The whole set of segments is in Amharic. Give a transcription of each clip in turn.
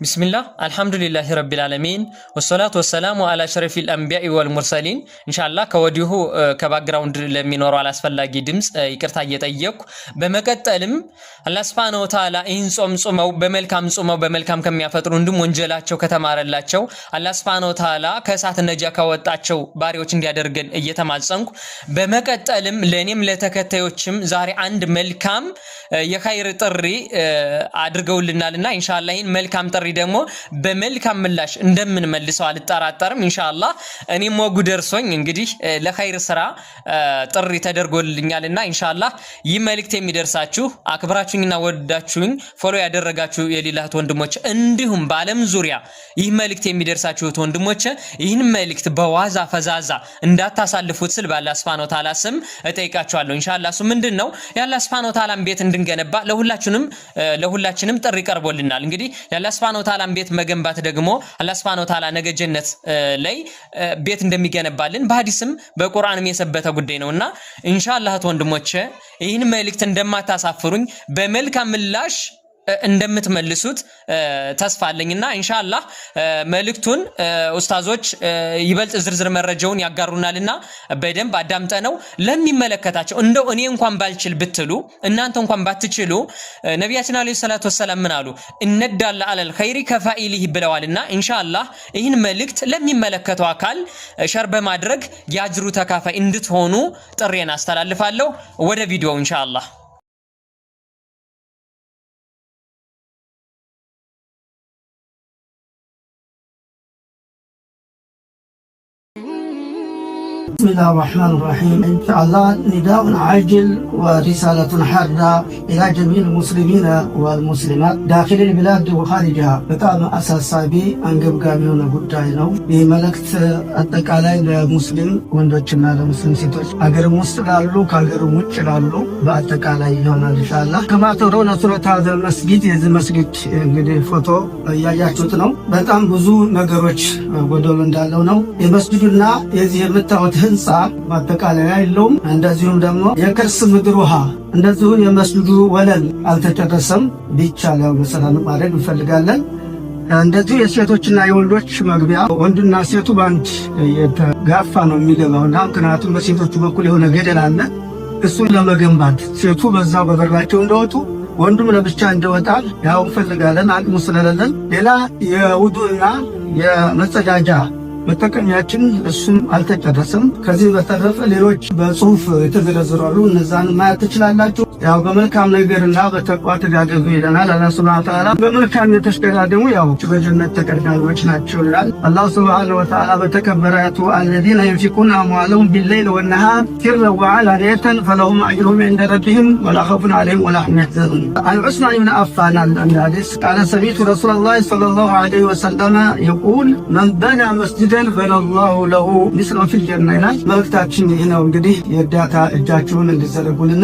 ቢስሚላህ አልሐምዱሊላሂ ረቢል ዓለሚን ወሰላቱ ወሰላሙ አላ ሸረፊል አንቢያኢ ወል ሙርሰሊን። ኢንሻአላህ ከወዲሁ ከባክግራውንድ ለሚኖረው አላስፈላጊ ድምጽ ይቅርታ እየጠየቅኩ በመቀጠልም አላህ ሱብሓነሁ ወተዓላ ይህን ጾም ጾመው በመልካም ከሚያፈጥሩ እንዲሁም ወንጀላቸው ከተማረላቸው አላህ ሱብሓነሁ ወተዓላ ከእሳት ነጃ ካወጣቸው ባሪዎች እንዲያደርገን እየተማጸንኩ በመቀጠልም ለኔም ለተከታዮችም ዛሬ አንድ መልካም የኸይር ጥሪ አድርገውልናልና ኢንሻአላህ ይህን መልካም ጥሪ ደግሞ በመልካም ምላሽ እንደምንመልሰው አልጠራጠርም። ኢንሻአላህ እኔም ወጉ ደርሶኝ እንግዲህ ለኸይር ስራ ጥሪ ተደርጎልኛልና ኢንሻአላህ ይህ መልእክት የሚደርሳችሁ አክብራችሁኝና ወዳችሁኝ ፎሎ ያደረጋችሁ የሌላህት ወንድሞች እንዲሁም በዓለም ዙሪያ ይህ መልእክት የሚደርሳችሁ ወንድሞች ይህን መልእክት በዋዛ ፈዛዛ እንዳታሳልፉት ስል በአላህ ሱብሓነሁ ወተዓላ ስም እጠይቃችኋለሁ። ኢንሻአላህ እሱ ምንድነው የአላህ ሱብሓነሁ ወተዓላን ቤት እንድንገነባ ለሁላችንም ጥሪ ቀርቦልናል። እንግዲህ የአላህ ሱብሓነሁ ወተዓላን ቤት መገንባት ደግሞ አላህ ሱብሓነሁ ወተዓላ ነገ ጀነት ላይ ቤት እንደሚገነባልን በሐዲስም በቁርአንም የሰበተ ጉዳይ ነውና ኢንሻአላህ ወንድሞቼ ይህን መልእክት እንደማታሳፍሩኝ በመልካም ምላሽ እንደምትመልሱት ተስፋ አለኝና ኢንሻአላህ መልእክቱን ኡስታዞች ይበልጥ ዝርዝር መረጃውን ያጋሩናልና በደንብ አዳምጠነው ለሚመለከታቸው እንደው እኔ እንኳን ባልችል ብትሉ እናንተ እንኳን ባትችሉ ነብያችን አለይሂ ሰላቱ ወሰለም ምን አሉ እነዳለ አለል ኸይሪ ከፋኢሊሂ ብለዋልና ኢንሻአላህ ይህን መልእክት ለሚመለከተው አካል ሸር በማድረግ ያጅሩ ተካፋይ እንድትሆኑ ጥሬን አስተላልፋለሁ። ወደ ቪዲዮው ኢንሻአላህ بسم الله الرحمن الرحيم. إن شاء الله نداء عاجل ورسالة حارة إلى جميع المسلمين والمسلمات داخل البلاد وخارجها. بتاعنا أساسي أنجب قاميون قدائنا بملكت التكالي لمسلم وندوشنا لمسلم سيتوش. أجر مستقلو كأجر متشلالو بأتكالي هنا إن شاء الله. كما ترون صورة هذا المسجد هذا المسجد قد فوتو يا شوتنا. بتاعم بزو نجروش قدولن دالونو. المسجدنا يزي متوت ህንጻ ማጠቃለያ የለውም። እንደዚሁም ደግሞ የከርስ ምድር ውሃ እንደዚሁ የመስጂዱ ወለል አልተጨረሰም። ቢቻል ያው መሰላም ማድረግ እንፈልጋለን። እንደዚሁ የሴቶችና የወንዶች መግቢያ ወንድና ሴቱ ባንድ የተጋፋ ነው የሚገባውና ምክንያቱም በሴቶቹ በኩል የሆነ ገደል አለ። እሱን ለመገንባት ሴቱ በዛው በበራቸው እንደወጡ ወንዱም ለብቻ እንደወጣ ያው እንፈልጋለን። አቅሙ ስለሌለን ሌላ የውዱእና የመጸዳጃ መጠቀሚያችን እሱም አልተጨረሰም። ከዚህ በተረፈ ሌሎች በጽሁፍ የተዘረዘሩ አሉ። እነዛን ማየት ትችላላችሁ። ያው በመልካም ነገርና በተቋ ተጋገዙ ይለናል አላህ ሱብሓነሁ ወተዓላ። በመልካም የተሽከራከሩ ያው በጀነት ተቀዳሚዎች ናቸው ይላል አላህ ሱብሓነሁ ወተዓላ በተከበረቱ الذين ينفقون أموالهم بالليل والنهار سرا وعلانية فلهم أجرهم عند ربهم ولا خوف عليهم ولا هم يحزنون. عن عثمان بن عفان الحديث قال سمعت رسول الله صلى الله عليه وسلم يقول من بنى مسجدا بنى الله له مثله في الجنة ይላል። መልእክታችን ይህ ነው። እንግዲህ የእርዳታ እጃችሁን እንድትዘረጉልን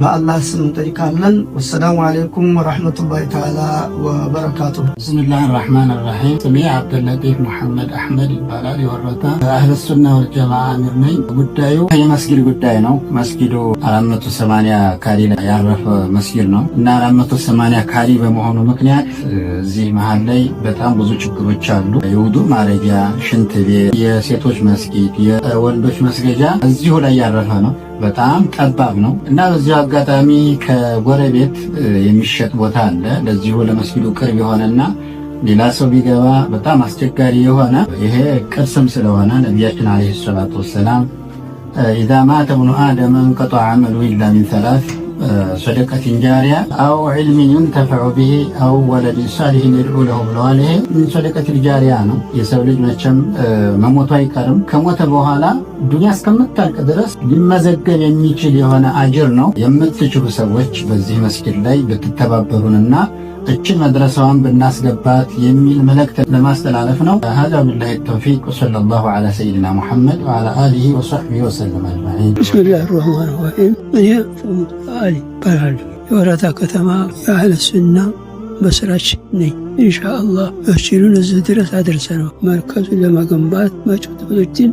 በአላህ ስም እንጠይቃለን። ወሰላሙ አለይኩም ወራህመቱላሂ ተዓላ ወበረካቱሁ። ቢስሚላሂ ራህማኒ ራሂም። ስሜ አብዱልለጢፍ መሐመድ አህመድ ይባላል። የወረታ አህለ ሱና ወል ጀማዓ አሚር ነኝ። ጉዳዩ የመስጊድ ጉዳይ ነው። መስጊዱ 480 ካሪ ላይ ያረፈ መስጊድ ነው እና 480 ካሪ በመሆኑ ምክንያት እዚህ መሃል ላይ በጣም ብዙ ችግሮች አሉ። የውዱእ ማረጊያ፣ ሽንት ቤት፣ የሴቶች መስጊድ፣ የወንዶች መስገጃ እዚሁ ላይ ያረፈ ነው። በጣም ጠባብ ነው እና በዚህ አጋጣሚ ከጎረቤት የሚሸጥ ቦታ አለ ለዚሁ ለመስጊዱ ቅርብ የሆነና ሌላ ሰው ቢገባ በጣም አስቸጋሪ የሆነ ይሄ ቅርስም ስለሆነ ነቢያችን አለይሂ ሰላቱ ወሰላም إذا مات ابن آدم انقطع عمله إلا من ثلاث صدقة جارية أو علم ينتفع به أو ولد صالح يدعو له ብለዋል። ይሄ ምን صدقة الجارية ነው። የሰው ልጅ መቼም መሞቱ አይቀርም። ከሞተ በኋላ ዱንያ እስከምታልቅ ድረስ ሊመዘገብ የሚችል የሆነ አጅር ነው። የምትችሉ ሰዎች በዚህ መስጊድ ላይ ብትተባበሩንና እችን መድረሳዋን ብናስገባት የሚል መልእክት ለማስተላለፍ ነው። هذا بالله التوفيق وصلى الله على سيدنا محمد وعلى آله وصحبه وسلم أجمعين. بسم الله الرحمن الرحيم. أنا علي بلال የወረታ ከተማ የአህለ ሱና መስራች ነኝ። ኢንሻአላህ መስጂዱን እዚህ ድረስ አድርሰነው መርከዙን ለመገንባት መጪው ትውልድን